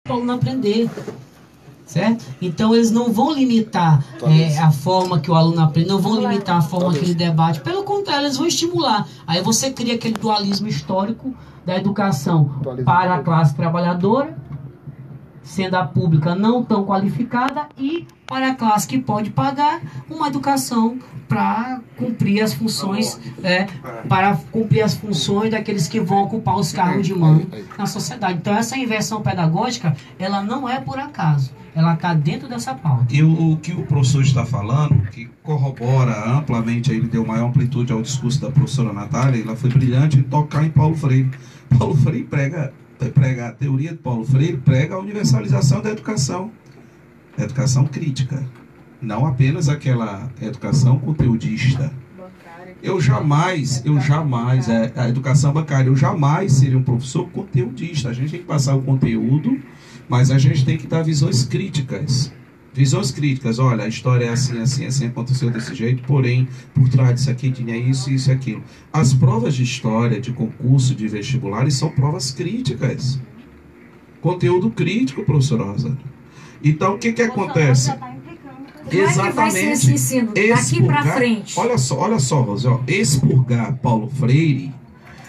para o aluno aprender. Certo? Então eles não vão limitar a forma que o aluno aprende, não vão limitar a forma que ele debate. Pelo contrário, eles vão estimular. Aí você cria aquele dualismo histórico da educação para a classe trabalhadora, sendo a pública não tão qualificada, e para a classe que pode pagar uma educação para cumprir as funções, daqueles que vão ocupar os cargos de mando na sociedade. Então essa inversão pedagógica, ela não é por acaso, ela está dentro dessa pauta. E o que o professor está falando, que corrobora amplamente, ele deu maior amplitude ao discurso da professora Natália, ela foi brilhante em tocar em Paulo Freire. Paulo Freire prega a teoria de Paulo Freire, prega a universalização da educação. Educação crítica, não apenas aquela educação conteudista. Eu jamais, a educação bancária, eu jamais seria um professor conteudista. A gente tem que passar o conteúdo, mas a gente tem que dar visões críticas. Visões críticas, olha, a história é assim, assim, assim, aconteceu desse jeito, porém, por trás disso aqui tinha isso, isso e aquilo. As provas de história, de concurso, de vestibulares, são provas críticas. Conteúdo crítico, professor Rosa. Então, o que acontece? Exatamente. Vai ser esse ensino daqui para frente. Olha só, Rosa, ó, expurgar Paulo Freire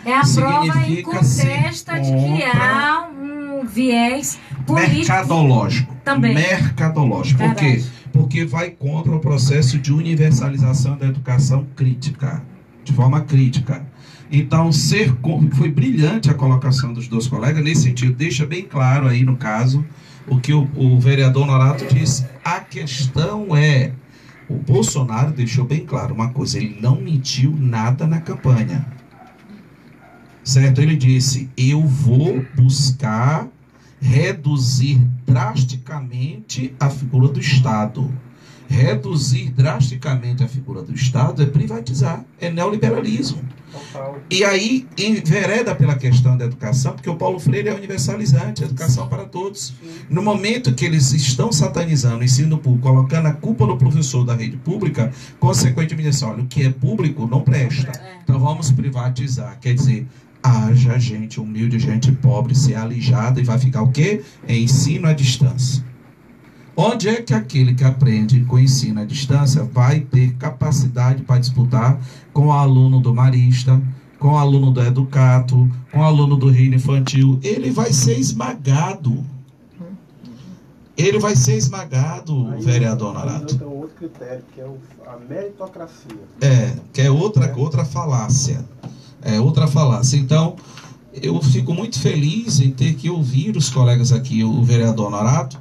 é a prova e contesta de que há um viés político mercadológico. Também. Mercadológico. Por quê? Porque vai contra o processo de universalização da educação crítica, de forma crítica. Então, foi brilhante a colocação dos dois colegas nesse sentido. Deixa bem claro aí, no caso, o que o vereador Norato disse. A questão é, o Bolsonaro deixou bem claro uma coisa, ele não mentiu nada na campanha. Certo? Ele disse, eu vou buscar reduzir drasticamente a figura do Estado. Reduzir drasticamente a figura do Estado é privatizar, é neoliberalismo. E aí envereda pela questão da educação, porque o Paulo Freire é universalizante, educação para todos. No momento que eles estão satanizando o ensino público, colocando a culpa no professor da rede pública, consequentemente dizem, olha, o que é público não presta, então vamos privatizar. Quer dizer, haja gente humilde, gente pobre, ser alijada, e vai ficar o quê? É ensino à distância. Onde é que aquele que aprende com ensino à distância vai ter capacidade para disputar com o aluno do Marista, com o aluno do Educato, com o aluno do Reino Infantil? Ele vai ser esmagado. Ele vai ser esmagado, vereador Norato. Tem outro critério, que é a meritocracia. Que é outra falácia. É outra falácia. Então, eu fico muito feliz em ter que ouvir os colegas aqui, o vereador Norato,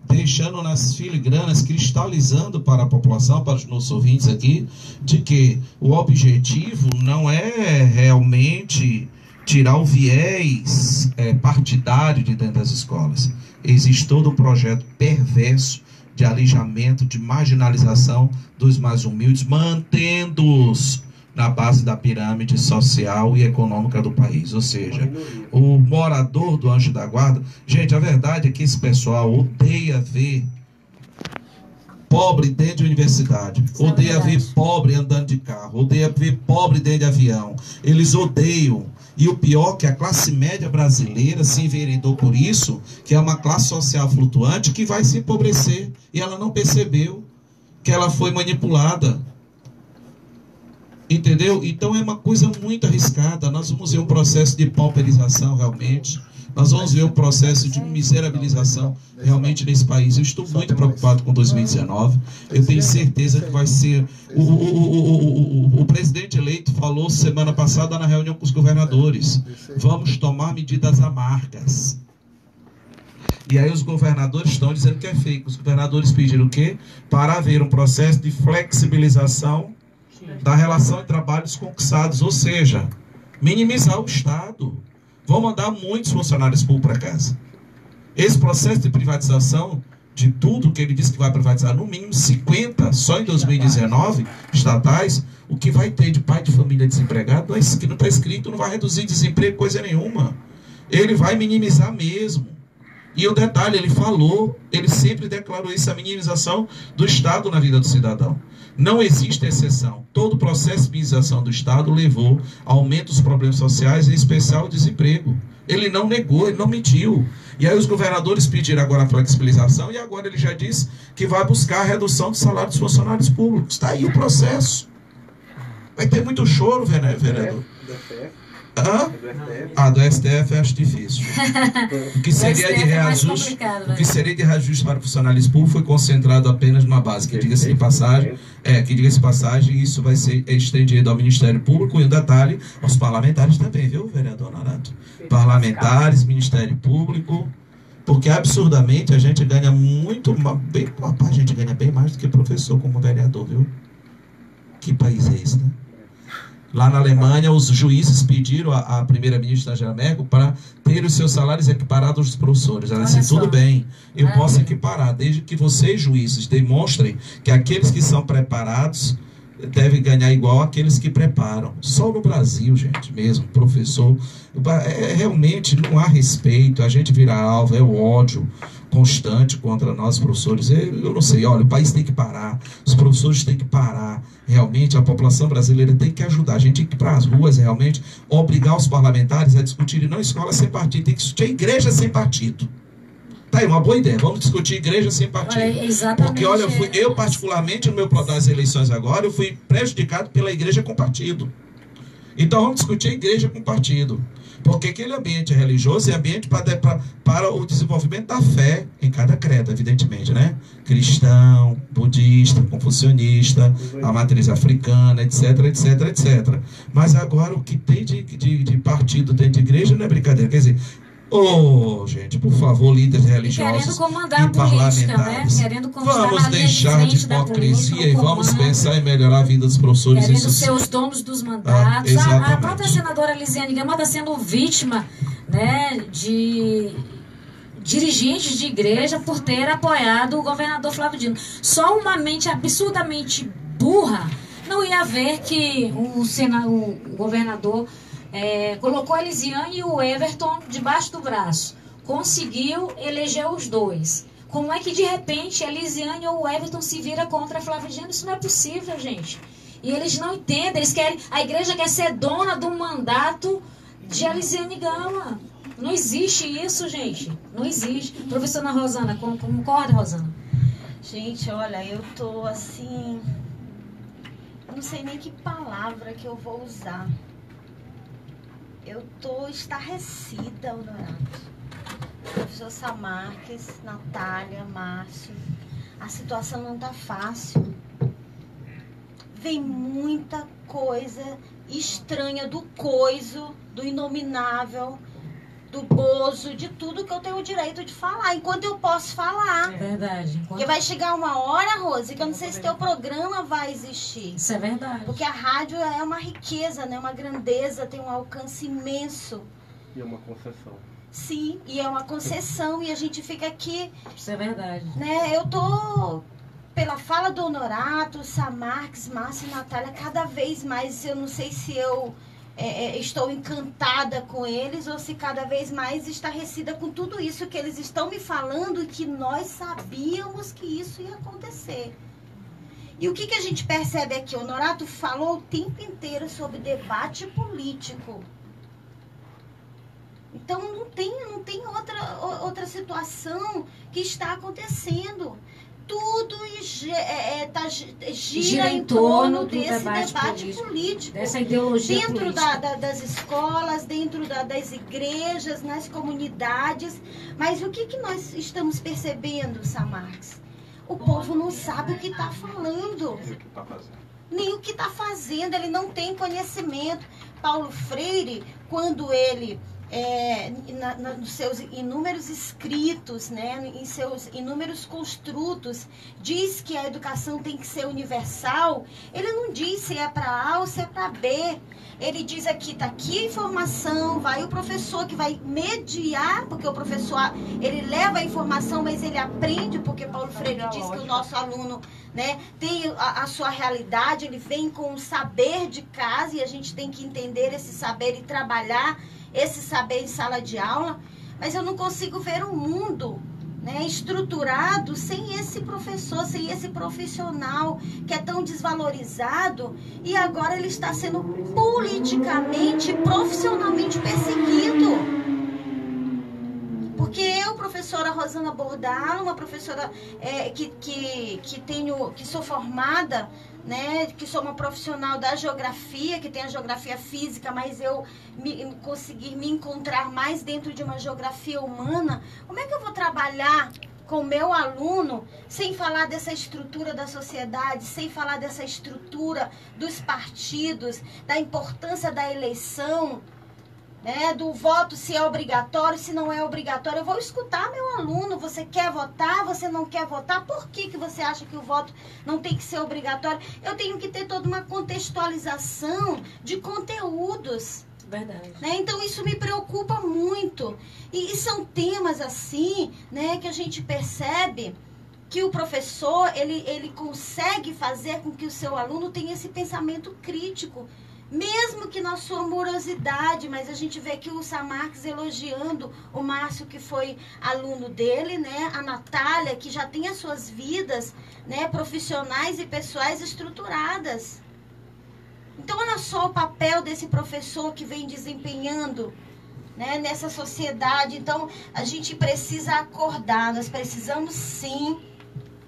deixando nas filigranas, cristalizando para a população, para os nossos ouvintes aqui, de que o objetivo não é realmente tirar o viés partidário de dentro das escolas. Existe todo um projeto perverso de alijamento, de marginalização dos mais humildes, mantendo-os na base da pirâmide social e econômica do país. Ou seja, o morador do Anjo da Guarda... Gente, a verdade é que esse pessoal odeia ver pobre dentro de universidade, odeia ver pobre andando de carro, odeia ver pobre dentro de avião. Eles odeiam. E o pior é que a classe média brasileira se enveredou por isso, que é uma classe social flutuante que vai se empobrecer. E ela não percebeu que ela foi manipulada. Entendeu? Então é uma coisa muito arriscada. Nós vamos ver um processo de pauperização realmente. Nós vamos ver um processo de miserabilização realmente nesse país. Eu estou muito preocupado com 2019. Eu tenho certeza que vai ser... O presidente eleito falou semana passada na reunião com os governadores. Vamos tomar medidas amargas. E aí os governadores estão dizendo que é fake. Os governadores pediram o quê? Para haver um processo de flexibilização da relação de trabalhos conquistados, ou seja, minimizar o Estado. Vão mandar muitos funcionários públicos para casa. Esse processo de privatização de tudo que ele disse que vai privatizar, no mínimo 50, só em 2019, estatais, o que vai ter de pai de família desempregado, que não está escrito, não vai reduzir desemprego, coisa nenhuma. Ele vai minimizar mesmo. E o detalhe, ele sempre declarou isso, a minimização do Estado na vida do cidadão. Não existe exceção. Todo o processo de minimização do Estado levou a aumento dos problemas sociais, em especial o desemprego. Ele não negou, ele não mentiu. E aí os governadores pediram agora a flexibilização e agora ele já disse que vai buscar a redução do salário dos funcionários públicos. Está aí o processo. Vai ter muito choro, vereador. Hã? Do STF eu acho difícil. O que seria de reajuste, para funcionários públicos foi concentrado apenas numa base, que diga-se de passagem, isso vai ser estendido ao Ministério Público e um detalhe aos parlamentares também, viu, vereador Norato? Parlamentares, Ministério Público, porque absurdamente a gente ganha a gente ganha bem mais do que professor como vereador, viu? Que país é esse, né? Lá na Alemanha, os juízes pediram à primeira-ministra Angela Merkel para ter os seus salários equiparados aos professores. Ela disse, tudo bem, eu posso equiparar, desde que vocês, juízes, demonstrem que aqueles que são preparados devem ganhar igual àqueles que preparam. Só no Brasil, gente, mesmo, professor, realmente não há respeito, a gente vira alvo, é o ódio constante contra nós, professores. Eu não sei, olha, o país tem que parar, os professores têm que parar, realmente a população brasileira tem que ajudar, a gente tem que ir para as ruas realmente, obrigar os parlamentares a discutirem não escola sem partido, tem que discutir a igreja sem partido. Tá aí, uma boa ideia, vamos discutir igreja sem partido. Porque olha, eu particularmente no meu processo das eleições agora, eu fui prejudicado pela igreja com partido. Então vamos discutir a igreja com partido. Porque aquele ambiente religioso é ambiente para o desenvolvimento da fé em cada credo, evidentemente, né? Cristão, budista, confucionista, a matriz africana, etc, etc, etc. Mas agora o que tem de partido dentro de igreja não é brincadeira. Quer dizer, gente, por favor, líderes religiosos e parlamentares, né? Vamos deixar de hipocrisia e vamos pensar em melhorar a vida dos professores. Querendo ser os donos dos mandatos. A própria senadora Lisiane Gama está sendo vítima, né, de dirigentes de igreja por ter apoiado o governador Flávio Dino. Só uma mente absurdamente burra não ia ver que o governador colocou a Lisiane e o Everton debaixo do braço. Conseguiu eleger os dois. Como é que de repente a Lisiane ou o Everton se vira contra a Flávio Dino? Isso não é possível, gente. E eles não entendem, a igreja quer ser dona do mandato de Lisiane Gama. Não existe isso, gente. Não existe. Professora Rosana, concorda, Rosana? Gente, olha, eu tô assim... Eu não sei nem que palavra que eu vou usar. Eu tô estarrecida, Honorato. Professor Samarques, Natália, Márcio. A situação não tá fácil. Vem muita coisa estranha do coiso, do inominável, do bozo, de tudo que eu tenho o direito de falar, enquanto eu posso falar. É verdade. Porque vai chegar uma hora, Rose, que eu não sei se teu programa vai existir. Isso é verdade. Porque a rádio é uma riqueza, né? Uma grandeza, tem um alcance imenso. E é uma concessão. Sim, e é uma concessão, e a gente fica aqui... Isso é verdade. Né? Eu tô... Pela fala do Honorato, Samarques, Márcio e Natália, cada vez mais, eu não sei se eu estou encantada com eles ou se cada vez mais estarrecida com tudo isso que eles estão me falando e que nós sabíamos que isso ia acontecer. E o que a gente percebe aqui? O Honorato falou o tempo inteiro sobre debate político. Então não tem outra situação que está acontecendo. Tudo gira em torno desse debate político. Dessa ideologia dentro política. Das escolas, dentro das igrejas, nas comunidades. Mas o que nós estamos percebendo, Samarques? O povo não sabe o que está falando. Nem o que está fazendo, ele não tem conhecimento. Paulo Freire, quando ele... nos seus inúmeros escritos, né, em seus inúmeros construtos, diz que a educação tem que ser universal. Ele não diz se é para A ou se é para B. Ele diz aqui, está aqui a informação, vai o professor que vai mediar, porque o professor, ele leva a informação, mas ele aprende, porque Paulo Freire diz que o nosso aluno, né, tem a sua realidade, ele vem com o saber de casa e a gente tem que entender esse saber e trabalhar esse saber em sala de aula. mas eu não consigo ver um mundo, né, estruturado sem esse professor, sem esse profissional que é tão desvalorizado e agora ele está sendo politicamente, profissionalmente perseguido. Porque eu, professora Rosana Bordalo, uma professora que sou formada, né, que sou uma profissional da geografia, que tem a geografia física, mas eu consegui me encontrar mais dentro de uma geografia humana, como é que eu vou trabalhar com o meu aluno sem falar dessa estrutura da sociedade, sem falar dessa estrutura dos partidos, da importância da eleição, né, do voto, se é obrigatório, se não é obrigatório? Eu vou escutar meu aluno. Você quer votar? Você não quer votar? Por que você acha que o voto não tem que ser obrigatório? Eu tenho que ter toda uma contextualização de conteúdos. Verdade. Né? Então isso me preocupa muito. E são temas assim, né, que a gente percebe que o professor ele consegue fazer com que o seu aluno tenha esse pensamento crítico. Mesmo que na sua morosidade, mas a gente vê que o Samarques elogiando o Márcio, que foi aluno dele, né? A Natália, que já tem as suas vidas, né, profissionais e pessoais estruturadas. Então, olha só o papel desse professor que vem desempenhando, né, nessa sociedade. Então, a gente precisa acordar, nós precisamos sim,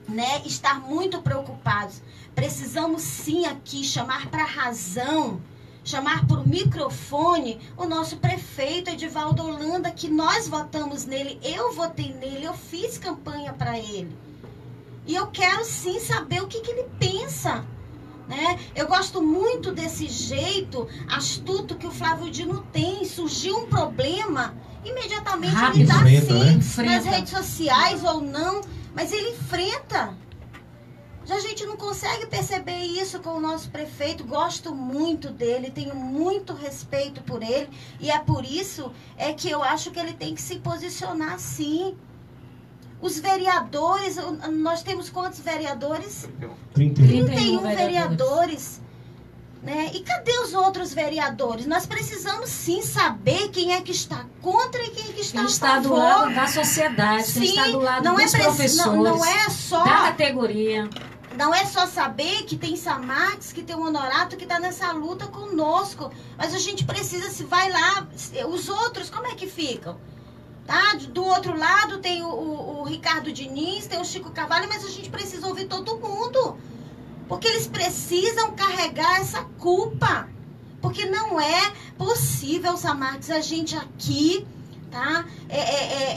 né, estar muito preocupados. Precisamos sim aqui chamar para a razão, chamar para o microfone o nosso prefeito Edivaldo Holanda, que nós votamos nele, eu votei nele, eu fiz campanha para ele. E eu quero sim saber o que ele pensa, né? Eu gosto muito desse jeito astuto que o Flávio Dino tem. Surgiu um problema, imediatamente ele está assim, nas redes sociais ou não, mas ele enfrenta. Já a gente não consegue perceber isso com o nosso prefeito. Gosto muito dele, tenho muito respeito por ele. E é por isso que eu acho que ele tem que se posicionar sim. Os vereadores, nós temos quantos vereadores? 31 vereadores. Né? E cadê os outros vereadores? Nós precisamos sim saber quem é que está contra e quem é que está a favor. Do lado da sociedade, quem está do lado dos professores, não é só da categoria. Não é só saber que tem Samarques, que tem o Honorato, que está nessa luta conosco. Mas a gente precisa, se vai lá, os outros, como é que ficam? Tá? Do outro lado tem o Ricardo Diniz, tem o Chico Carvalho, mas a gente precisa ouvir todo mundo. Porque eles precisam carregar essa culpa. Porque não é possível, Samarques, a gente aqui, tá?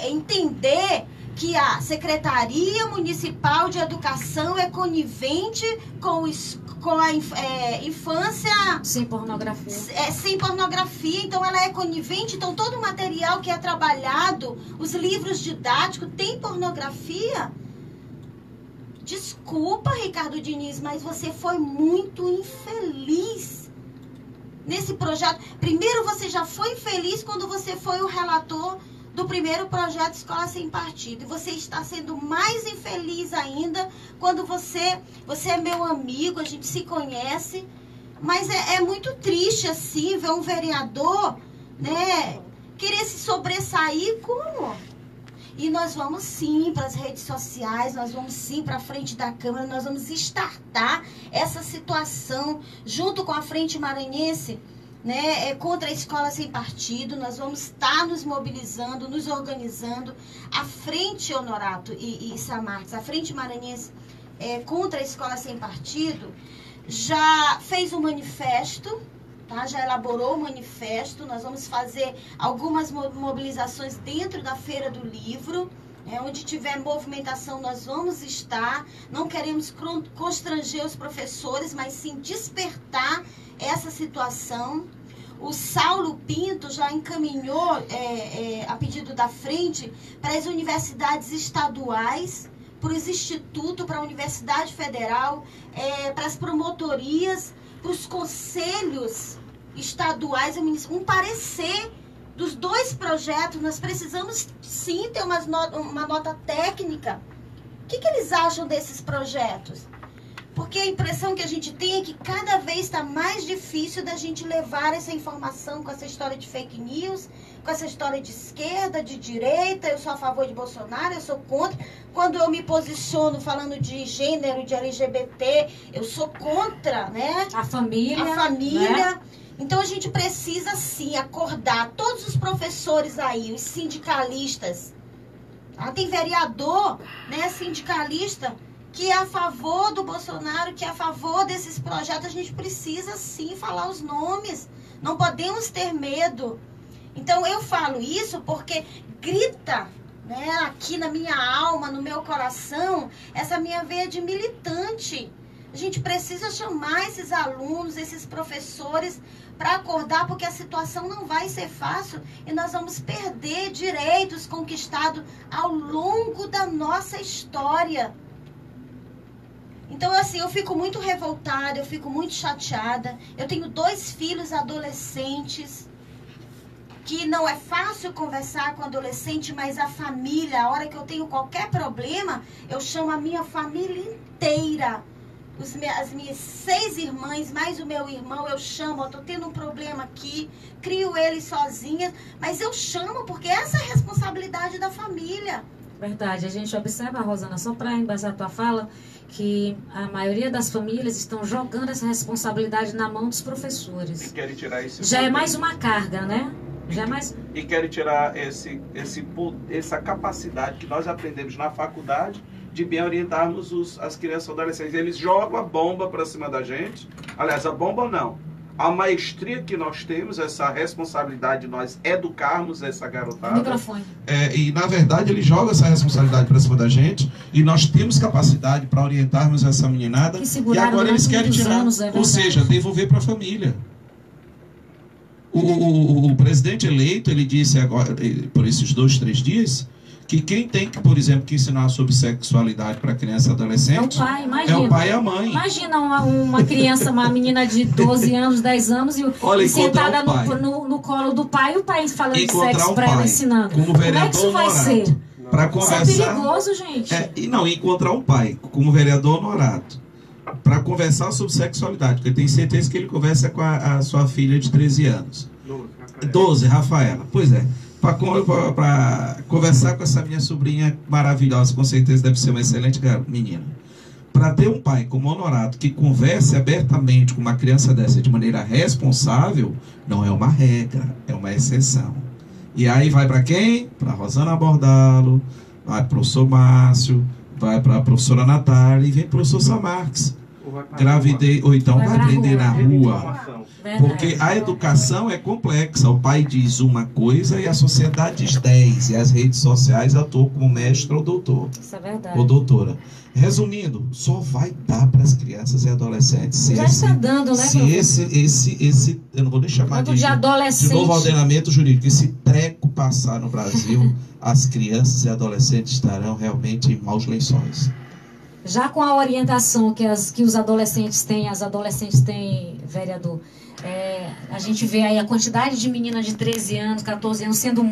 Entender que a Secretaria Municipal de Educação é conivente com a infância... Sem pornografia. Sem pornografia, então ela é conivente. Então todo o material que é trabalhado, os livros didáticos, tem pornografia. Desculpa, Ricardo Diniz, mas você foi muito infeliz nesse projeto. Primeiro, você já foi infeliz quando você foi o relator do primeiro projeto Escola Sem Partido. E você está sendo mais infeliz ainda quando você é meu amigo, a gente se conhece. Mas é muito triste, assim, ver um vereador, né, querer se sobressair como... E nós vamos sim para as redes sociais, nós vamos sim para a frente da Câmara, nós vamos startar essa situação junto com a Frente Maranhense, né, contra a Escola Sem Partido. Nós vamos estar nos mobilizando, nos organizando. A Frente Honorato e Samarques, a Frente Maranhense contra a Escola Sem Partido, já fez um manifesto, tá? Já elaborou o manifesto. Nós vamos fazer algumas mobilizações dentro da Feira do Livro. Onde tiver movimentação, nós vamos estar. Não queremos constranger os professores, mas sim despertar essa situação. O Saulo Pinto já encaminhou, a pedido da frente, para as universidades estaduais, para os institutos, para a Universidade Federal, para as promotorias, para os conselhos estaduais, um parecer dos dois projetos. Nós precisamos sim ter uma nota técnica. O que eles acham desses projetos? Porque a impressão que a gente tem é que cada vez está mais difícil da gente levar essa informação com essa história de fake news, com essa história de esquerda, de direita, eu sou a favor de Bolsonaro, eu sou contra. Quando eu me posiciono falando de gênero, de LGBT, eu sou contra, né? A família. Né? Então a gente precisa sim acordar todos os professores aí, os sindicalistas. Tem vereador, né, sindicalista, que é a favor do Bolsonaro, que é a favor desses projetos. A gente precisa sim falar os nomes. Não podemos ter medo. Então eu falo isso porque grita, né, aqui na minha alma, no meu coração, essa minha veia de militante. A gente precisa chamar esses alunos, esses professores para acordar, porque a situação não vai ser fácil e nós vamos perder direitos conquistados ao longo da nossa história. Então, assim, eu fico muito revoltada, eu fico muito chateada. Eu tenho 2 filhos adolescentes, que não é fácil conversar com adolescente, mas a família, a hora que eu tenho qualquer problema, eu chamo a minha família inteira. As minhas 6 irmãs, mais o meu irmão, eu chamo, eu tô tendo um problema aqui, crio eles sozinha, mas eu chamo porque essa é a responsabilidade da família. Verdade, a gente observa, Rosana, só para embasar a tua fala, que a maioria das famílias estão jogando essa responsabilidade na mão dos professores. E querem tirar esse já poder. É mais uma carga, né? Já é mais... E querem tirar essa capacidade que nós aprendemos na faculdade de bem orientarmos as crianças e adolescentes. Eles jogam a bomba para cima da gente. Aliás, a bomba não. A maestria que nós temos, essa responsabilidade de nós educarmos essa garotada. Microfone. E, na verdade, ele joga essa responsabilidade para cima da gente e nós temos capacidade para orientarmos essa meninada e agora eles querem tirar. Ou seja, devolver para a família. O presidente eleito, ele disse agora, por esses 2, 3 dias, que quem tem que, por exemplo, que ensinar sobre sexualidade para criança e adolescente é o pai, imagina. É o pai e a mãe. Imagina uma criança, uma menina de 12 anos, 10 anos e sentada no colo do pai, e o pai falando de sexo para ela, ensinando. Como é que isso vai ser? Para conversar, isso é perigoso, gente. Encontrar um pai como vereador honorato para conversar sobre sexualidade, porque eu tenho certeza que ele conversa com a sua filha de 13 anos. 12, Rafaela. Pois é. Para conversar com essa minha sobrinha maravilhosa, com certeza deve ser uma excelente menina. Para ter um pai como Honorato que converse abertamente com uma criança dessa de maneira responsável, não é uma regra, é uma exceção. E aí vai para quem? Para Rosana Bordalo, vai para o professor Márcio, vai para a professora Natália e vem para o professor Samarques. Gravidez, ou então vai aprender na rua. Porque a educação é complexa. O pai diz uma coisa e a sociedade diz 10. E as redes sociais atuam como mestre ou doutor. Isso é verdade. Ou doutora. Resumindo, só vai dar para as crianças e adolescentes. Já está dando, né? Se eu não vou nem chamar de novo ordenamento jurídico, esse treco passar no Brasil, as crianças e adolescentes estarão realmente em maus lençóis. Já com a orientação que os adolescentes têm, vereador, a gente vê aí a quantidade de meninas de 13 anos, 14 anos sendo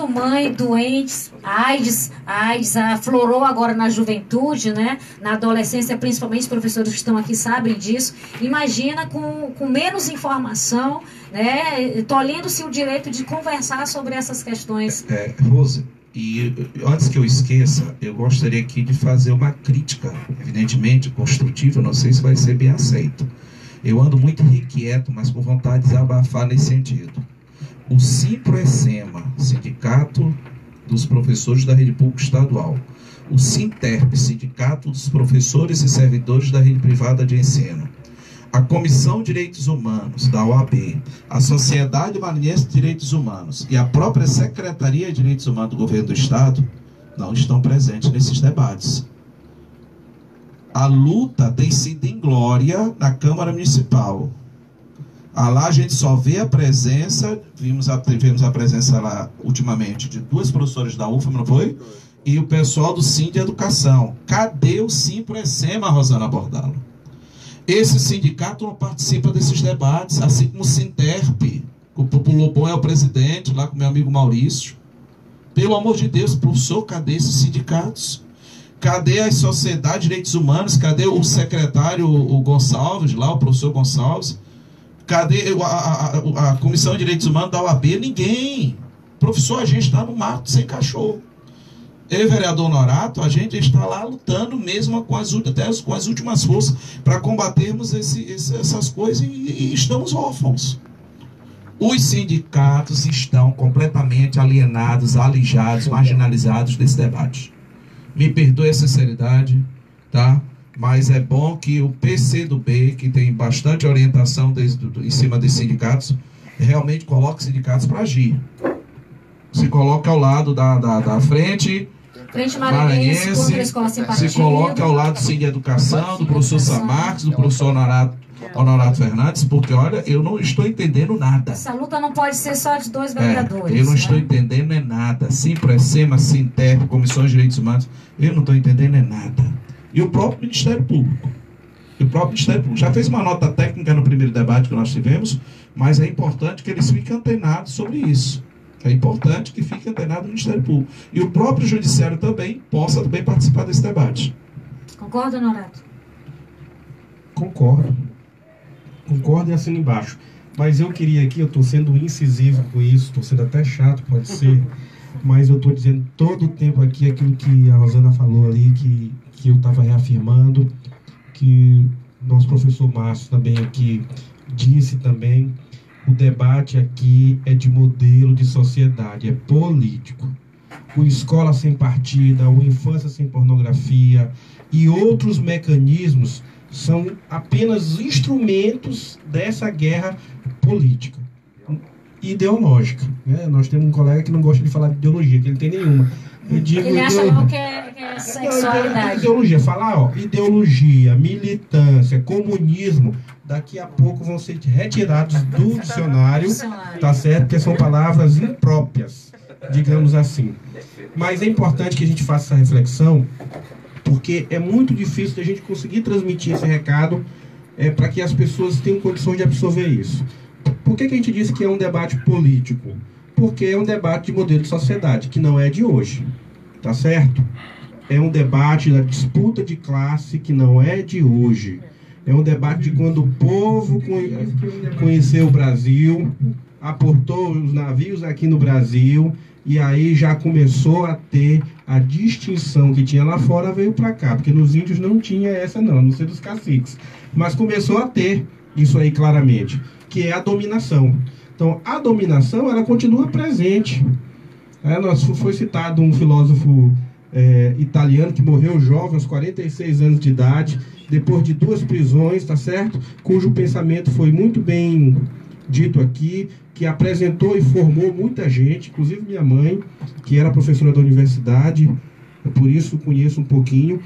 mãe, doentes, AIDS aflorou agora na juventude, né? Na adolescência, principalmente, os professores que estão aqui sabem disso. Imagina com menos informação, né? Tolhendo-se o direito de conversar sobre essas questões. Rose, e antes que eu esqueça, eu gostaria aqui de fazer uma crítica, evidentemente construtiva, não sei se vai ser bem aceito. Eu ando muito irrequieto, mas com vontade de desabafar nesse sentido. O Simproecema, Sindicato dos Professores da Rede Pública Estadual, o Sinterp, Sindicato dos Professores e Servidores da Rede Privada de Ensino, a Comissão de Direitos Humanos da OAB, a Sociedade Maranhense de Direitos Humanos e a própria Secretaria de Direitos Humanos do Governo do Estado não estão presentes nesses debates. A luta tem sido inglória na Câmara Municipal. Lá a gente só vê a presença, tivemos a presença lá ultimamente de 2 professores da UFA, não foi? E o pessoal do Sim de Educação. Cadê o Simproecema, Rosana Bordalo? Esse sindicato não participa desses debates, assim como o Sinterp. O Lobão é o presidente, lá com meu amigo Maurício. Pelo amor de Deus, professor, cadê esses sindicatos? Cadê as sociedades de direitos humanos? Cadê o secretário, o Gonçalves, lá, o professor Gonçalves? Cadê a Comissão de Direitos Humanos da OAB? Ninguém. Professor, a gente está no mato sem cachorro. Eu e o vereador Honorato, a gente está lá lutando mesmo com as últimas forças para combatermos essas coisas e estamos órfãos. Os sindicatos estão completamente alienados, alijados, marginalizados desse debate. Me perdoe a sinceridade, tá? Mas é bom que o PCdoB, que tem bastante orientação em cima dos sindicatos, realmente coloque sindicatos para agir. Se coloca ao lado da frente maranhense, se coloca ao lado do Cine Educação, do professor Samarques, do professor Honorato Fernandes, porque, olha, eu não estou entendendo nada. Essa luta não pode ser só de dois vereadores. Eu não estou entendendo nada. Simpressema, Sinterp, Comissões de Direitos Humanos, eu não estou entendendo nada. E o próprio Ministério Público. Já fez uma nota técnica no primeiro debate que nós tivemos, mas é importante que eles fiquem antenados sobre isso. É importante que fique antenado no Ministério Público. E o próprio Judiciário também possa participar desse debate. Concorda, Honorato? Concordo e assino embaixo. Mas eu queria aqui, eu estou sendo incisivo com isso, estou sendo até chato, pode ser, mas eu estou dizendo todo o tempo aqui aquilo que a Rosana falou ali, que eu estava reafirmando, que nosso professor Márcio também aqui disse também. O debate aqui é de modelo de sociedade, é político. O Escola Sem Partida, o Infância Sem Pornografia e outros mecanismos são apenas instrumentos dessa guerra política, ideológica. Né? Nós temos um colega que não gosta de falar de ideologia, que ele tem nenhuma. Ele acha logo que é sexualidade. Ideologia, falar, ideologia, militância, comunismo, daqui a pouco vão ser retirados do dicionário, tá certo? Porque são palavras impróprias, digamos assim. Mas é importante que a gente faça essa reflexão, porque é muito difícil de a gente conseguir transmitir esse recado para que as pessoas tenham condições de absorver isso. Por que a gente disse que é um debate político? Porque é um debate de modelo de sociedade, que não é de hoje, tá certo? É um debate da disputa de classe, que não é de hoje. É um debate de quando o povo conheceu o Brasil, aportou os navios aqui no Brasil, e aí já começou a ter a distinção que tinha lá fora, veio para cá, porque nos índios não tinha essa não, a não ser dos caciques. Mas começou a ter isso aí claramente, que é a dominação. Então, a dominação, ela continua presente. Foi citado um filósofo italiano que morreu jovem, aos 46 anos de idade, depois de 2 prisões, tá certo? Cujo pensamento foi muito bem dito aqui, que apresentou e formou muita gente, inclusive minha mãe, que era professora da universidade, por isso conheço um pouquinho,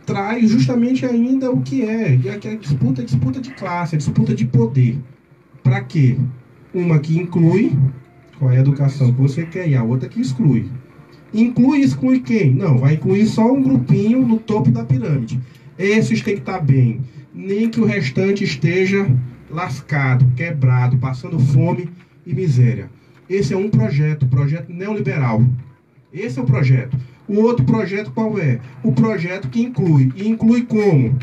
traz justamente ainda o que é a disputa de classe, a disputa de poder. Para quê? Uma que inclui, qual é a educação que você quer, e a outra que exclui. Inclui e exclui quem? Não, vai incluir só um grupinho no topo da pirâmide. Esses têm que estar bem. Nem que o restante esteja lascado, quebrado, passando fome e miséria. Esse é um projeto neoliberal. Esse é o projeto. O outro projeto qual é? O projeto que inclui. E inclui como?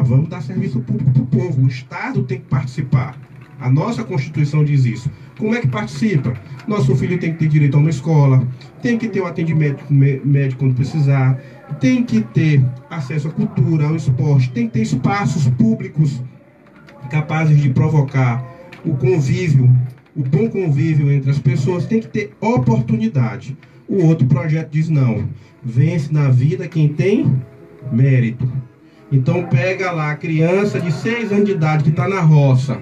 Vamos dar serviço público para o povo. O Estado tem que participar. A nossa Constituição diz isso. Como é que participa? Nosso filho tem que ter direito a uma escola, tem que ter um atendimento médico quando precisar, tem que ter acesso à cultura, ao esporte, tem que ter espaços públicos capazes de provocar o convívio, o bom convívio entre as pessoas, tem que ter oportunidade. O outro projeto diz não, vence na vida quem tem mérito. Então pega lá a criança de 6 anos de idade que está na roça,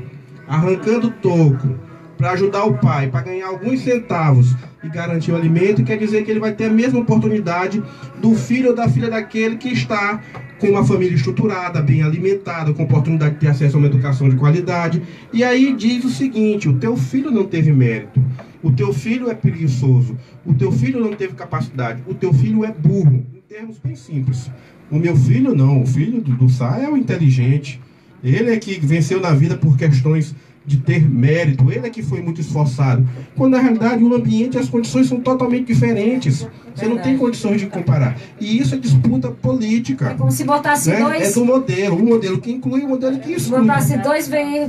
arrancando toco, para ajudar o pai, para ganhar alguns centavos e garantir o alimento, quer dizer que ele vai ter a mesma oportunidade do filho ou da filha daquele que está com uma família estruturada, bem alimentada, com oportunidade de ter acesso a uma educação de qualidade. E aí diz o seguinte: o teu filho não teve mérito, o teu filho é preguiçoso, o teu filho não teve capacidade, o teu filho é burro, em termos bem simples. O meu filho não, o filho do Sá é o inteligente. Ele é que venceu na vida por questões de ter mérito, ele é que foi muito esforçado. Quando na realidade o ambiente e as condições são totalmente diferentes. Você não tem condições de comparar. E isso é disputa política. É como se botasse dois... É do modelo. Um modelo que inclui e um modelo que exclui. Botasse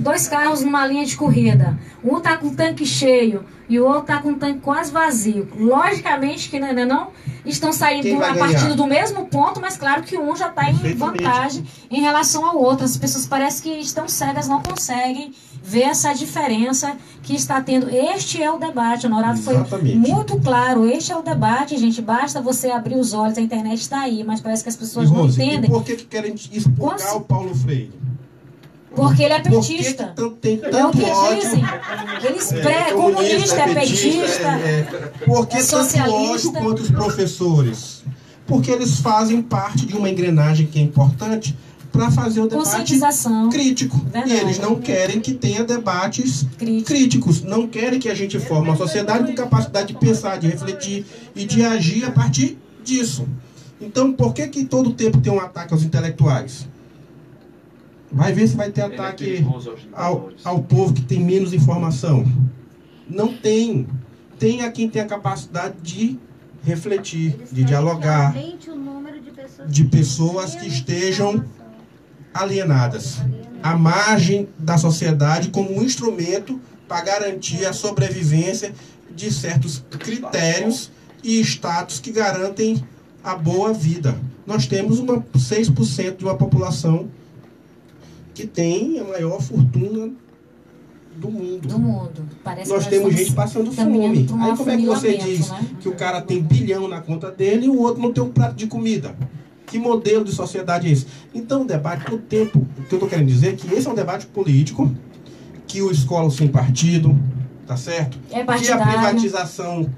dois carros numa linha de corrida. Um tá com o tanque cheio e o outro tá com o tanque quase vazio. Logicamente que não estão saindo a partir do mesmo ponto, mas claro que um já está em vantagem em relação ao outro. As pessoas parecem que estão cegas, não conseguem ver essa diferença que está tendo. Este é o debate, Honorato foi muito claro. Este é o debate, gente. Basta você abrir os olhos, a internet está aí, mas parece que as pessoas não entendem. E por que querem expurgar o Paulo Freire? Porque ele é petista. Por que tem tanto é o que ódio? Dizem. Eles comunista, é petista, Por que tanto ódio contra os professores? Porque eles fazem parte de uma engrenagem que é importante para fazer o debate crítico. Verdade. E eles não querem que tenha debates críticos. Não querem que a gente forme uma sociedade com capacidade de pensar, de refletir e de agir a partir disso. Então, por que todo tempo tem um ataque aos intelectuais? Vai ver se vai ter ataque ao povo que tem menos informação. Não tem. Tem a quem tem a capacidade de refletir, de dialogar, de pessoas que estejam alienadas, à margem da sociedade, como um instrumento para garantir a sobrevivência de certos critérios e status que garantem a boa vida. Nós temos 6% de uma população que tem a maior fortuna do mundo. Nós temos gente passando fome. Aí como é que você diz que o cara tem bilhão na conta dele e o outro não tem um prato de comida? Que modelo de sociedade é esse? Então o debate todo tempo, o que eu estou querendo dizer é que esse é um debate político, que o escola sem partido, tá certo? Que a privatização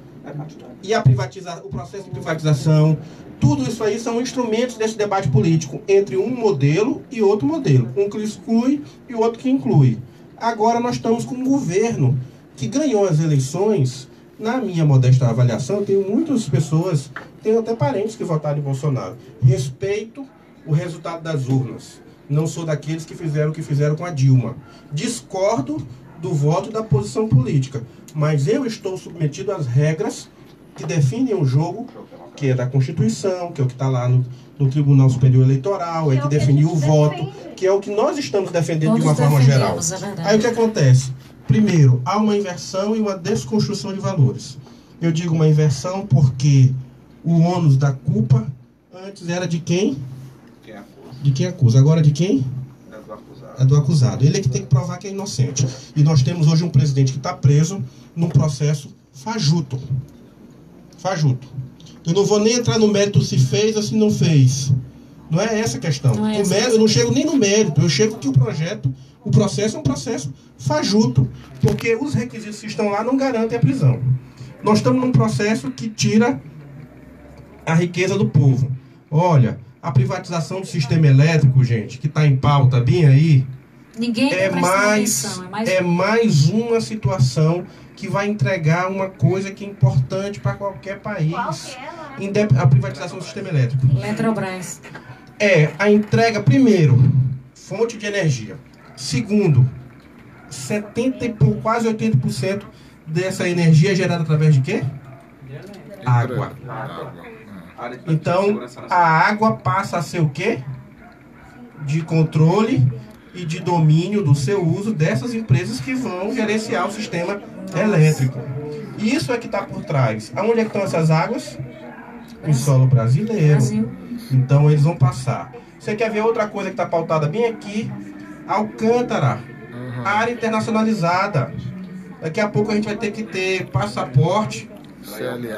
o processo de privatização, tudo isso aí são instrumentos desse debate político entre um modelo e outro modelo. Um que exclui e o outro que inclui. Agora nós estamos com um governo que ganhou as eleições. Na minha modesta avaliação, eu tenho muitas pessoas, tenho até parentes que votaram em Bolsonaro. Respeito o resultado das urnas. Não sou daqueles que fizeram o que fizeram com a Dilma. Discordo do voto da posição política. Mas eu estou submetido às regras que definem o jogo, que é da Constituição, que é o que está lá no Tribunal Superior Eleitoral, é que definiu o voto, que é o que nós estamos defendendo de uma forma geral. Aí o que acontece? Primeiro, há uma inversão e uma desconstrução de valores. Eu digo uma inversão porque o ônus da culpa antes era de quem? De quem acusa. Agora de quem? É do acusado. Ele é que tem que provar que é inocente. E nós temos hoje um presidente que está preso num processo fajuto. Fajuto. Eu não vou nem entrar no mérito se fez ou se não fez. Não é essa a questão. Eu não chego nem no mérito. Eu chego que o processo é um processo fajuto. Porque os requisitos que estão lá não garantem a prisão. Nós estamos num processo que tira a riqueza do povo. Olha, a privatização do sistema elétrico, gente, que está em pauta bem aí, é mais uma situação que vai entregar uma coisa que é importante para qualquer país. A privatização do sistema elétrico. Eletrobras. É a entrega, primeiro, fonte de energia. Segundo, 70% quase 80% dessa energia é gerada através de quê? Água. Então, a água passa a ser o quê? De controle e de domínio do seu uso dessas empresas que vão gerenciar o sistema elétrico. Isso é que está por trás. Aonde é que estão essas águas? Em solo brasileiro. Então, eles vão passar. Você quer ver outra coisa que está pautada bem aqui? Alcântara. Área internacionalizada. Daqui a pouco a gente vai ter que ter passaporte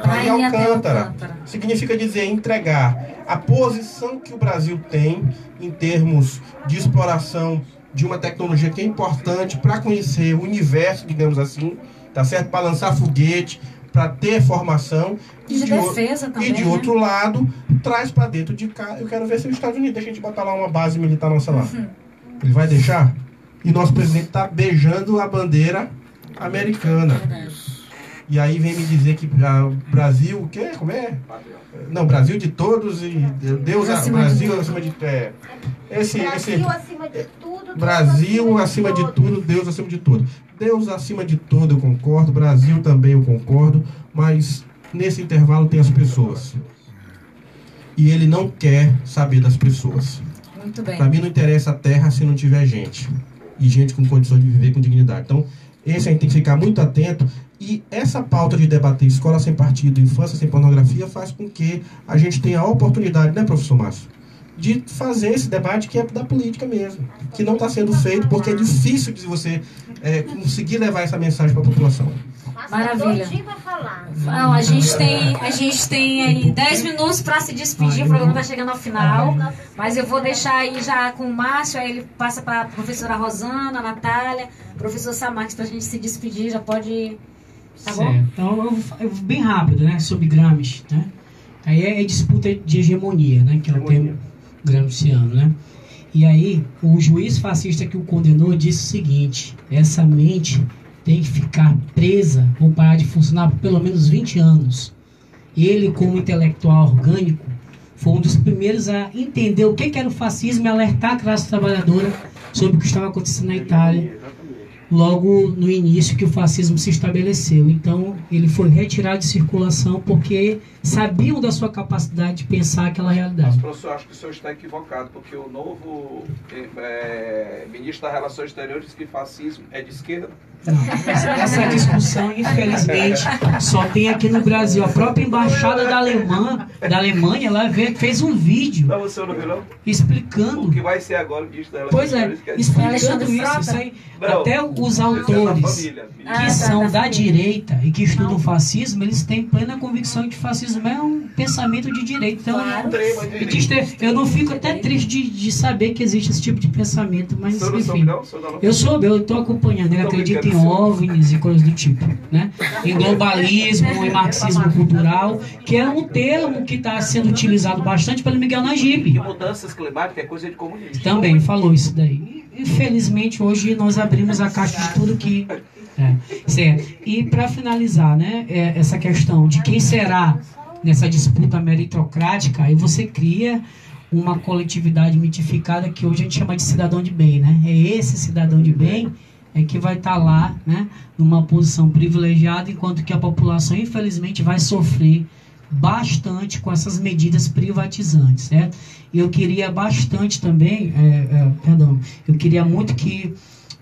para ir Alcântara. Significa dizer, entregar a posição que o Brasil tem em termos de exploração de uma tecnologia que é importante para conhecer o universo, digamos assim, tá certo? Para lançar foguete, para ter formação. E de defesa também. E de outro lado, traz para dentro de cá. Eu quero ver se os Estados Unidos deixa a gente botar lá uma base militar nossa lá. Ele vai deixar? E nosso presidente está beijando a bandeira americana. E aí vem me dizer que Brasil, o quê? Como é? Não, Brasil de todos e Deus, Brasil acima de pé. Brasil acima de tudo, Brasil acima de tudo, Deus acima de tudo. Deus acima de tudo eu concordo, Brasil também eu concordo, mas nesse intervalo tem as pessoas. E ele não quer saber das pessoas. Muito bem. Para mim não interessa a terra se não tiver gente. E gente com condições de viver com dignidade. Então, esse a gente tem que ficar muito atento. E essa pauta de debater escola sem partido, infância sem pornografia, faz com que a gente tenha a oportunidade, né, professor Márcio, de fazer esse debate que é da política mesmo. Que não está sendo feito porque é difícil de você conseguir levar essa mensagem para a população. Maravilha. Não, a gente tem aí 10 minutos para se despedir, o programa está chegando ao final, mas eu vou deixar aí já com o Márcio, aí ele passa para a professora Rosana, a Natália, professor Samarques, para a gente se despedir, já pode... Tá bom? Então, eu vou bem rápido, né, sobre Gramsci, né? Aí é disputa de hegemonia, né, que é o termo gramsciano, né? E aí, o juiz fascista que o condenou disse o seguinte: essa mente tem que ficar presa ou parar de funcionar por pelo menos 20 anos. Ele, como intelectual orgânico, foi um dos primeiros a entender o que era o fascismo e alertar a classe trabalhadora sobre o que estava acontecendo na Itália, logo no início que o fascismo se estabeleceu. Então, ele foi retirado de circulação porque sabiam da sua capacidade de pensar aquela realidade. Mas, professor, acho que o senhor está equivocado, porque o novo ministro das Relações Exteriores diz que fascismo é de esquerda. Não, essa discussão, infelizmente, só tem aqui no Brasil. A própria embaixada da Alemanha, ela fez um vídeo explicando o que vai ser agora o ministro das Relações Exteriores. Explicando isso aí. Até os autores que são da direita e que estudam o fascismo, eles têm plena convicção de que o fascismo é um pensamento de direita. Então, eu não fico até triste de saber que existe esse tipo de pensamento, mas enfim. Eu estou acompanhando, eu acredito em OVNIs e coisas do tipo, né? Em globalismo, em marxismo cultural, que é um termo que está sendo utilizado bastante pelo Miguel Najib. E mudanças climáticas é coisa de comunista. Também falou isso daí. Infelizmente, hoje nós abrimos a caixa de tudo que... certo. E para finalizar, né, essa questão de quem será nessa disputa meritocrática, aí você cria uma coletividade mitificada que hoje a gente chama de cidadão de bem, né? É esse cidadão de bem que vai estar lá, né, numa posição privilegiada, enquanto que a população, infelizmente, vai sofrer bastante com essas medidas privatizantes, certo? E eu queria bastante também, eu queria muito que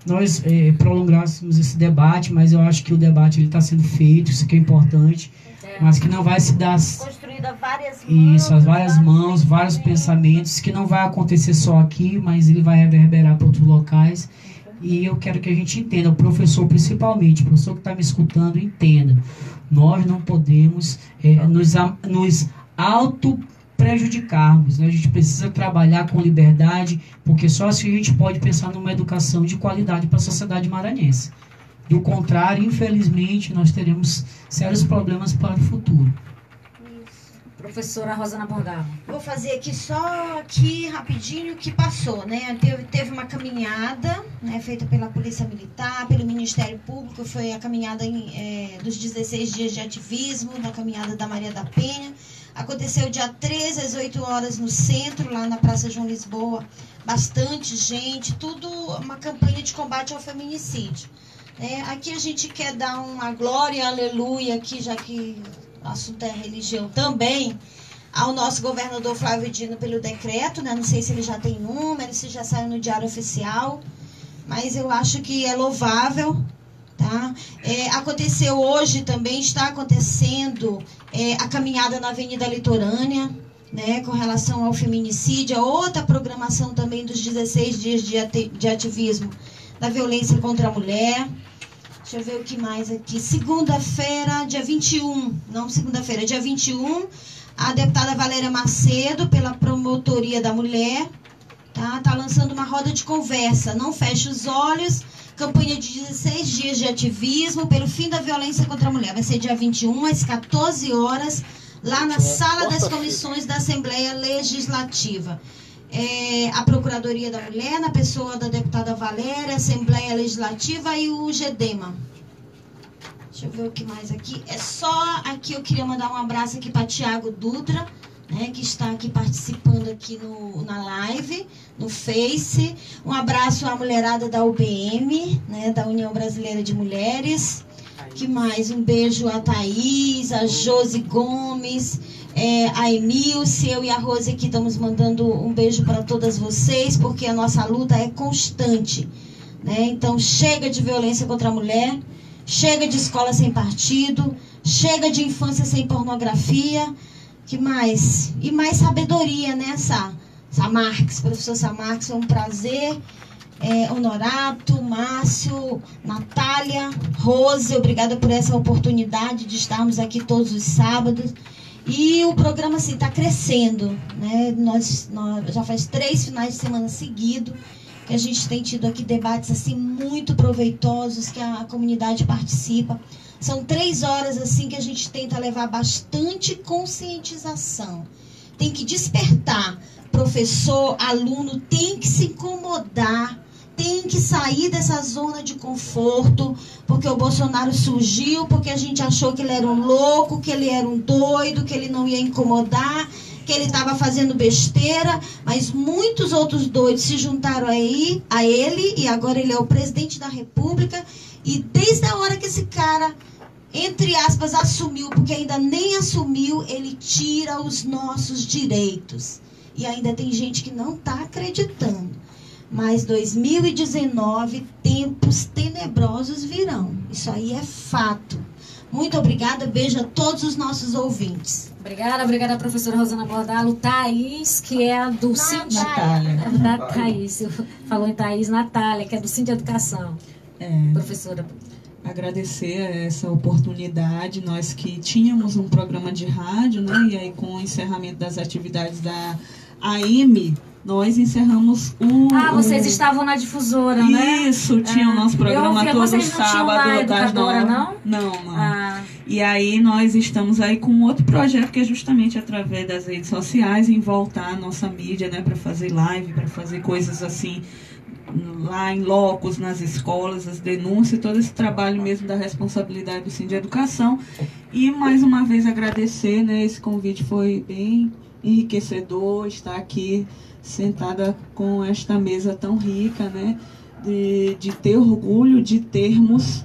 nós prolongássemos esse debate, mas eu acho que o debate está sendo feito, isso que é importante, mas que não vai se dar... Construída várias mãos. Isso, as várias mãos, vários pensamentos, que não vai acontecer só aqui, mas ele vai reverberar para outros locais. E eu quero que a gente entenda, o professor principalmente, o professor que está me escutando, entenda. Nós não podemos nos auto-prejudicarmos, né? A gente precisa trabalhar com liberdade, porque só assim a gente pode pensar numa educação de qualidade para a sociedade maranhense. Do contrário, infelizmente, nós teremos sérios problemas para o futuro. Professora Rosana Borgaro. Vou fazer aqui só rapidinho o que passou, né? Teve uma caminhada, né, feita pela Polícia Militar, pelo Ministério Público, foi a caminhada dos 16 dias de ativismo, da caminhada da Maria da Penha. Aconteceu dia 13 às 8 horas no centro, lá na Praça João Lisboa. Bastante gente, tudo uma campanha de combate ao feminicídio. Aqui a gente quer dar uma glória, aleluia, aqui, já que o assunto é religião também, ao nosso governador Flávio Dino pelo decreto, né? Não sei se ele já tem número, se já saiu no Diário Oficial, mas eu acho que é louvável, tá? Aconteceu hoje também, está acontecendo a caminhada na Avenida Litorânea, né, com relação ao feminicídio, a outra programação também dos 16 dias de ativismo da violência contra a mulher. Deixa eu ver o que mais aqui. Segunda-feira, dia 21. Não, segunda-feira, dia 21. A deputada Valéria Macedo, pela Promotoria da Mulher, tá lançando uma roda de conversa. Não feche os olhos. Campanha de 16 dias de ativismo pelo fim da violência contra a mulher. Vai ser dia 21, às 14 horas, lá na Sala das Comissões da Assembleia Legislativa. A Procuradoria da Mulher, na pessoa da deputada Valéria, a Assembleia Legislativa e o GEDEMA. Deixa eu ver o que mais aqui. Só aqui eu queria mandar um abraço aqui para Tiago Dutra, né, que está aqui participando aqui na live, no Face. Um abraço à mulherada da UBM, né, da União Brasileira de Mulheres. Que mais? Um beijo a Thaís, a Josi Gomes, a Emilce, eu e a Rose aqui estamos mandando um beijo para todas vocês, porque a nossa luta é constante, né? Então chega de violência contra a mulher, chega de escola sem partido, chega de infância sem pornografia. Que mais? E mais sabedoria, né, Samarques, professor Samarques, foi um prazer. Honorato, Márcio, Natália, Rose, obrigada por essa oportunidade de estarmos aqui todos os sábados. E o programa assim está crescendo, né? Nós já faz 3 finais de semana seguidos que a gente tem tido aqui debates assim muito proveitosos, que a comunidade participa. São 3 horas assim que a gente tenta levar bastante conscientização. Tem que despertar. Professor, aluno tem que se incomodar, tem que sair dessa zona de conforto, porque o Bolsonaro surgiu, porque a gente achou que ele era um louco, que ele era um doido, que ele não ia incomodar, que ele estava fazendo besteira, mas muitos outros doidos se juntaram a ele, e agora ele é o presidente da República, e desde a hora que esse cara, entre aspas, assumiu, porque ainda nem assumiu, ele tira os nossos direitos. E ainda tem gente que não está acreditando. Mas 2019, tempos tenebrosos virão. Isso aí é fato. Muito obrigada, beijo a todos os nossos ouvintes. Obrigada, professora Rosana Bordalo. Thaís, que é a do Cinti... Natália. Da Thaís, falou em Thaís, Natália, que é do Cinti Educação. Professora. Agradecer essa oportunidade, nós que tínhamos um programa de rádio, né, e aí com o encerramento das atividades da AM, nós encerramos vocês estavam na difusora, né? Isso, tinha o nosso programa todo sábado das 9. Não. E aí nós estamos aí com outro projeto que é justamente através das redes sociais, em voltar a nossa mídia, né, para fazer live, para fazer coisas assim, lá em locos, nas escolas, as denúncias, todo esse trabalho mesmo da responsabilidade do Cinti Educação. E mais uma vez agradecer, né, esse convite foi bem enriquecedor, estar aqui sentada com esta mesa tão rica, né, de ter orgulho de termos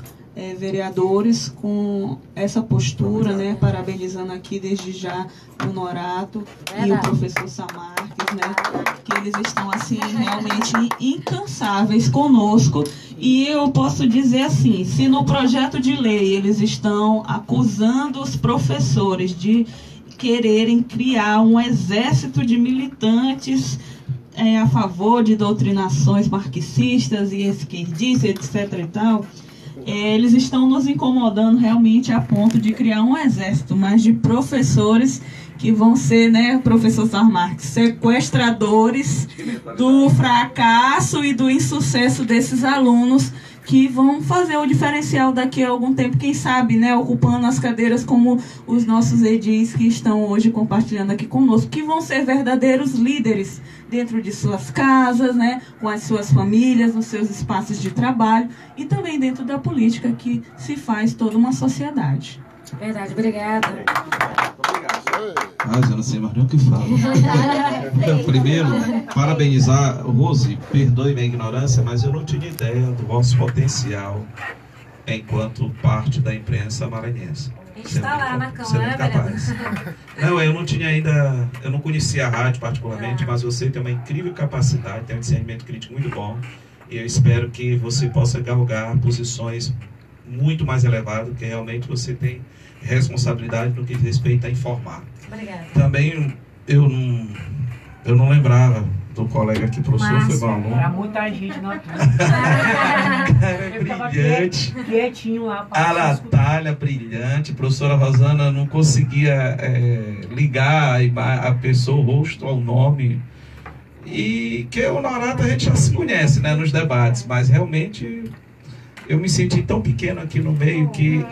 vereadores com essa postura, né, parabenizando aqui desde já o Norato e o professor Samarques, né, que eles estão assim realmente incansáveis conosco. E eu posso dizer assim, se no projeto de lei eles estão acusando os professores de quererem criar um exército de militantes a favor de doutrinações marxistas e esquerdistas, etc. e tal, eles estão nos incomodando realmente a ponto de criar um exército, mas de professores que vão ser, né, professor Samarques, sequestradores do fracasso e do insucesso desses alunos, que vão fazer o diferencial daqui a algum tempo, quem sabe, né, ocupando as cadeiras como os nossos edis que estão hoje compartilhando aqui conosco, que vão ser verdadeiros líderes dentro de suas casas, né, com as suas famílias, nos seus espaços de trabalho e também dentro da política que se faz toda uma sociedade. Verdade, obrigada. Eu não sei mais nem o que falo. Primeiro, parabenizar, Rose, perdoe minha ignorância, mas eu não tinha ideia do vosso potencial enquanto parte da imprensa maranhense. A gente está lá na Câmara, capaz. Não, eu não tinha ainda, eu não conhecia a rádio particularmente, mas você tem uma incrível capacidade, tem um discernimento crítico muito bom, e eu espero que você possa galgar posições muito mais elevadas, que realmente você tem responsabilidade no que diz respeito a informar. Obrigada. Também eu não lembrava do colega aqui, professor, foi bom aluno. Era muita gente na turma. Cara, é brilhante. Quietinho lá. A Natália, brilhante. Professora Rosana não conseguia ligar a pessoa, o rosto ao nome. E que o Norato a gente já se conhece, né, nos debates, mas realmente eu me senti tão pequeno aqui no meio que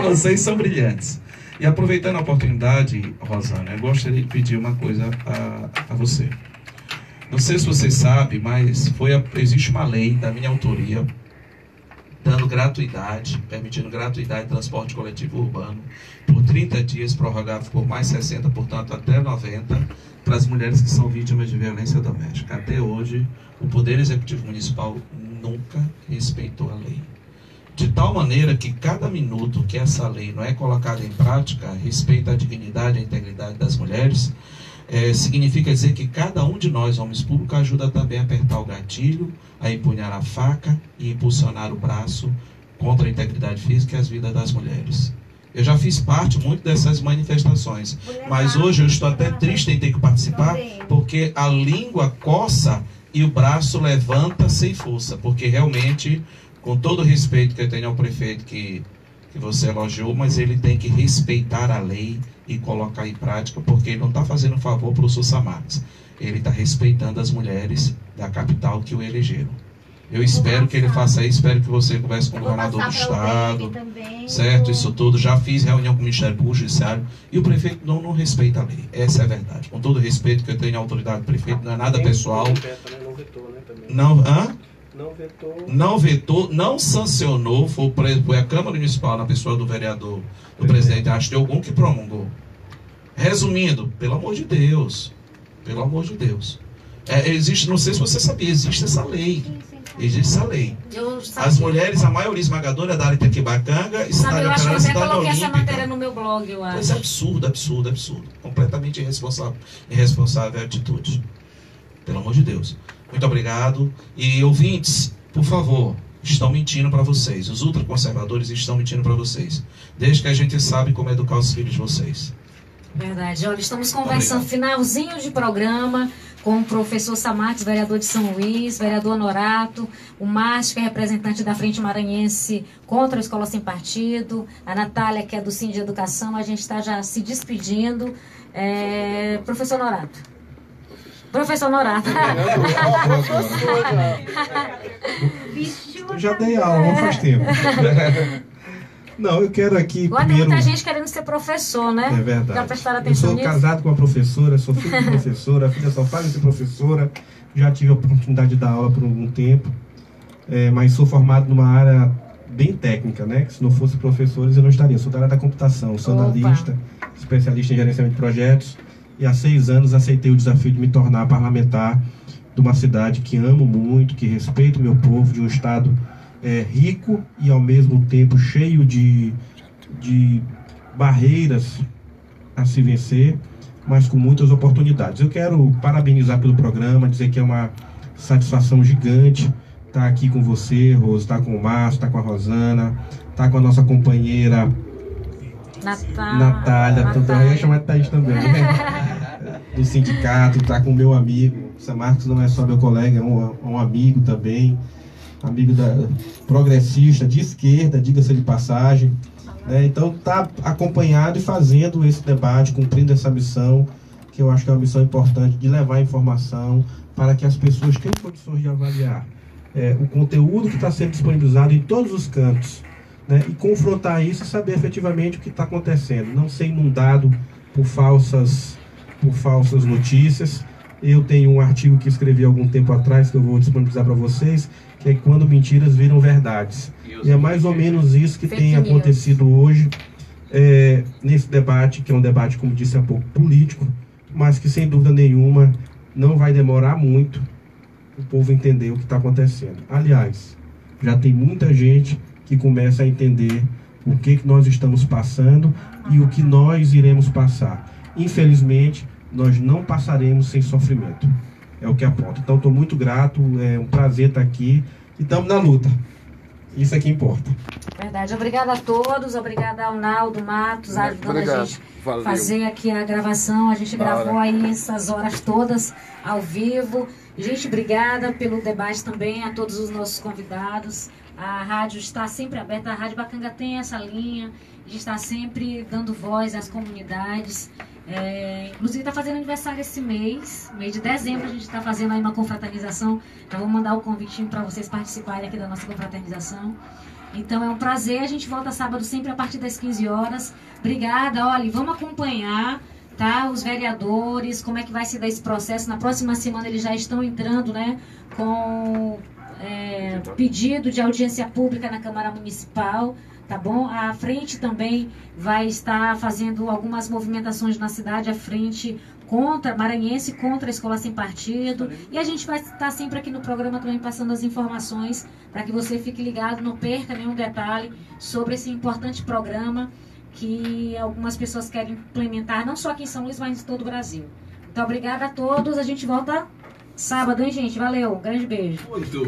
vocês são brilhantes. E aproveitando a oportunidade, Rosana, eu gostaria de pedir uma coisa a você. Não sei se você sabe, mas existe uma lei da minha autoria dando gratuidade, permitindo gratuidade de transporte coletivo urbano por 30 dias, prorrogável por mais 60, portanto até 90, para as mulheres que são vítimas de violência doméstica. Até hoje, o Poder Executivo Municipal nunca respeitou a lei. De tal maneira que cada minuto que essa lei não é colocada em prática, respeita a dignidade e a integridade das mulheres, significa dizer que cada um de nós, homens públicos, ajuda também a apertar o gatilho, a empunhar a faca e impulsionar o braço contra a integridade física e as vidas das mulheres. Eu já fiz parte muito dessas manifestações, mas hoje eu estou até triste em ter que participar, porque a língua coça e o braço levanta sem força, porque realmente, com todo o respeito que eu tenho ao prefeito que você elogiou, mas ele tem que respeitar a lei e colocar em prática, porque ele não está fazendo um favor para o Sousa Marques. Ele está respeitando as mulheres da capital que o elegeram. Eu espero que ele faça isso, espero que você converse com o governador do estado, certo? Isso tudo. Já fiz reunião com o Ministério Público Judiciário e o prefeito não respeita a lei. Essa é a verdade. Com todo o respeito que eu tenho à autoridade do prefeito, não é nada pessoal. Não vetou, não sancionou, foi a Câmara Municipal, na pessoa do vereador, do presidente Astelgum, que promulgou. Resumindo, pelo amor de Deus, existe, não sei se você sabia, existe essa lei. Existe essa lei. As mulheres, a maioria esmagadora é da área de Tequibacanga e cidade operária, cidade olímpica. Eu coloquei essa matéria no meu blog, eu acho. Coisa absurda, absurda, absurda. Completamente irresponsável a atitude. Pelo amor de Deus. Muito obrigado. E ouvintes, por favor, estão mentindo para vocês. Os ultraconservadores estão mentindo para vocês. Desde que a gente sabe como educar os filhos de vocês. Verdade. Olha, estamos conversando, finalzinho de programa, com o professor Samarques, vereador de São Luís, vereador Honorato, o Márcio, que é representante da Frente Maranhense contra a Escola Sem Partido, a Natália, que é do Cine de Educação. A gente está já se despedindo. Professor Honorato. Professor Honorato. Eu já dei aula, não faz tempo. Não, eu quero aqui agora primeiro... tem muita gente querendo ser professor, né? É verdade. Já prestaram atenção nisso? Eu sou casado com uma professora, sou filho de professora, a filha só faz ser professora. Já tive a oportunidade de dar aula por algum tempo, mas sou formado numa área bem técnica, né? Que se não fosse professores eu não estaria. Sou da área da computação, sou analista, especialista em gerenciamento de projetos. E há 6 anos aceitei o desafio de me tornar parlamentar de uma cidade que amo muito, que respeito o meu povo, de um estado rico e ao mesmo tempo cheio de barreiras a se vencer, mas com muitas oportunidades. Eu quero parabenizar pelo programa, dizer que é uma satisfação gigante estar aqui com você, Rose, estar com o Márcio, estar com a Rosana, estar com a nossa companheira Natália. Eu ia chamar de Thaís também, do sindicato, estar com o meu amigo. Sousa Marques não é só meu colega, é um amigo também, amigo progressista, de esquerda, diga-se de passagem. Então está acompanhado e fazendo esse debate, cumprindo essa missão, que eu acho que é uma missão importante, de levar informação para que as pessoas tenham condições de avaliar o conteúdo que está sendo disponibilizado em todos os cantos, e confrontar isso e saber efetivamente o que está acontecendo, não ser inundado por falsas notícias. Eu tenho um artigo que escrevi há algum tempo atrás, que eu vou disponibilizar para vocês, que é quando mentiras viram verdades. E é mais ou menos isso que tem acontecido hoje nesse debate, que é um debate, como disse há pouco, político, mas que sem dúvida nenhuma não vai demorar muito o povo entender o que está acontecendo. Aliás, já tem muita gente que começa a entender o que nós estamos passando e o que nós iremos passar. Infelizmente, nós não passaremos sem sofrimento. É o que aponta. Então, estou muito grato, é um prazer estar aqui e estamos na luta. Isso é que importa. Verdade. Obrigada a todos, obrigada ao Naldo Matos, ajudando a gente fazer aqui a gravação. A gente gravou aí essas horas todas ao vivo. Gente, obrigada pelo debate também, a todos os nossos convidados. A rádio está sempre aberta, a Rádio Bacanga tem essa linha, a gente está sempre dando voz às comunidades. Inclusive está fazendo aniversário esse mês de dezembro, a gente está fazendo aí uma confraternização. Então vou mandar o convitinho para vocês participarem aqui da nossa confraternização. Então é um prazer, a gente volta sábado sempre a partir das 15 horas. Obrigada, olha, vamos acompanhar, tá, os vereadores, como é que vai se dar esse processo. Na próxima semana eles já estão entrando, com pedido de audiência pública na Câmara Municipal, tá bom? A frente também vai estar fazendo algumas movimentações na cidade, a frente maranhense contra a escola sem partido, e a gente vai estar sempre aqui no programa também passando as informações para que você fique ligado, não perca nenhum detalhe sobre esse importante programa que algumas pessoas querem implementar, não só aqui em São Luís, mas em todo o Brasil. Então, obrigada a todos, a gente volta sábado, hein, gente? Valeu, grande beijo. Muito.